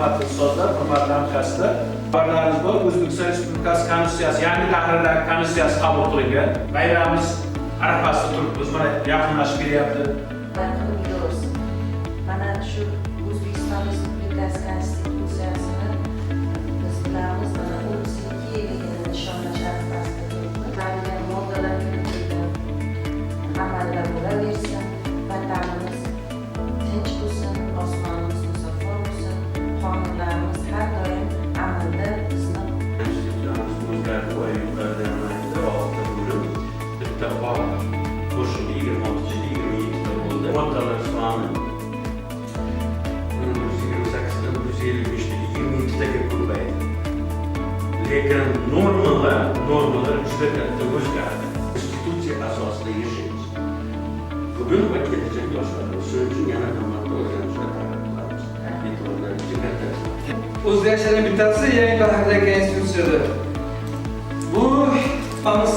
hurmatli ustozlar, hurmatli hamkasblar. Xabarlarimiz bor, O'zbekiston Respublikasi Konstitutsiyasi, yangi tahrirlar Konstitutsiyasi qabul qilingan. Bayramimiz arafasida turibmiz, mana yaqinlashib kelyapti. Mana shu O'zbekiston Respublikasi Konstitutsiyasini biz bilamiz, mana 32 yilligini nishonlash arafasida turibmiz. Ta'lim moddalar amalda bo'laversin, vatanimiz tinch bo'lsin, osmonimiz musaffo bo'lsin, qonunlarimiz har doim amalda bizni moddalar soni 128'ga ko'paydi. Lekin normalar juda katta o'zgardi. Konstitutsiya asosida yashaymiz. Bugun va kelajak yoshlarimiz uchun yana qimmatli o'rganishlar talab qilamiz. E'tiborlar juda katta. O'zgarishlarning bittasi yangi tahrirlangan konstitutsiyadir. Bu tutamiz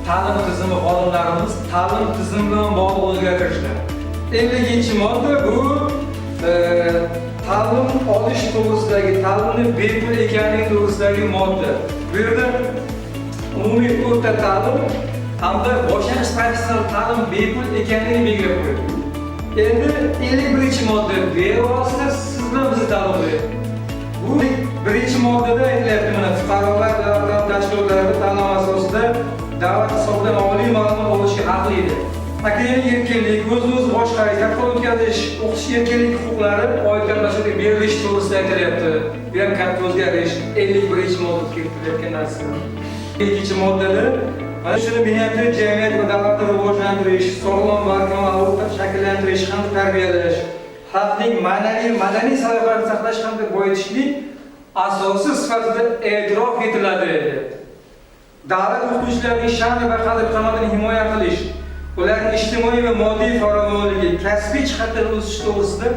ta'lim tizimi qonunlarimiz ta'lim tizimi bilan bog'liq o'zgartirishlar. 50-modda bu ta'lim olish to'g'risidagi, ta'limni bepul ekanligi to'g'risidagi modda. Bu yerda umumiy o'rta ta'lim hamda boshlang'ich professional ta'lim bepul ekanligi belgilab qo'yildi. Endi 51-modda bevosita siz bilan bizni ta'lim beradi. Bu birinchi moddada aytilyapti, mana fuqarolar davlat tashkilotlarida ta'lim asosida davlat hisobidan oliy ma'lumot olishga haqli edi. Akademik erkinlik, o'z-o'zi boshqarish, tadqiqot o'tkazish, o'qish erkinlik huquqlari oydinlashtirib berilishi to'g'risida aytilyapti. Bu ham katta o'zgarish 51-modda keltirilayotgan narsa. 2-moddada mana shuni mehnatli jamiyat va davlatni rivojlantirish, sog'lom va barqaror shakllantirish hamda tarbiyalash, xalqning madaniy salohiyatini saqlash hamda boyitishning asosi sifatida e'tirof etiladi. Davlat o'qituvchilarining sha'ni va qadr-qimmatini himoya qilish, ularning ijtimoiy va moddiy farovonligi, kasbiy jihatdan o'sishi to'g'risida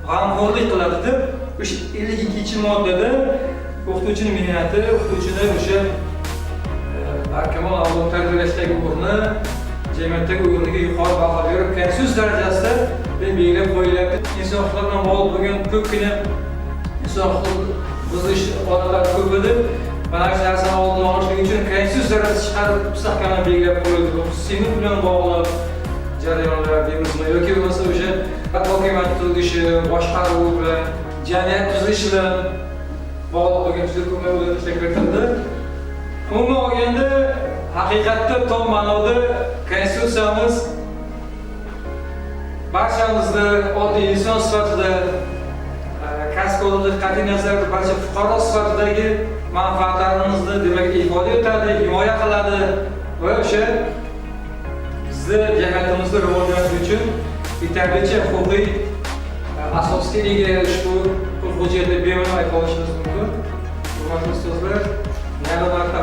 g'amxo'rlik qiladi deb o'sha 52-moddada o'qituvchining mehnati, o'qituvchini o'sha barkamol avlod tarbiyalashdagi o'rni, jamiyatdagi o'rniga yuqori baho berib, konstitutsiya darajasida belgilab qo'yilyapti. Inson huquqlari bilan bog'liq bo'lgan ko'pgina inson huquq buzish holatlari ko'p edi. Mana shu narsani oldini olishlik uchun konstitutsiya darajasida chiqarib mustahkamlab belgilab qo'yildi. Xususiy bilan bog'liq jarayonlar deymizmi yoki bo'lmasa o'sha hokimiyat tuzilishi, boshqaruv bilan, jamiyat tuzilishi bilan bog'liq bo'lgan juda ko'p o'zgarishlar kiritildi. Umuman olganda haqiqatda tom ma'noda konstitutsiyamiz barchamizni oddiy inson sifatida kasb-ko'rlik qat'iy nazarda barcha fuqaro sifatidagi manfaatlarimizni demak ifoda etadi, himoya qiladi va o'sha bizni jamiyatimizni rivojlantirish uchun yetarlicha huquqiy asosga ega ushbu hujjatni bemalol ayta olishimiz mumkin. Hurmatli ustozlar, yana bir marta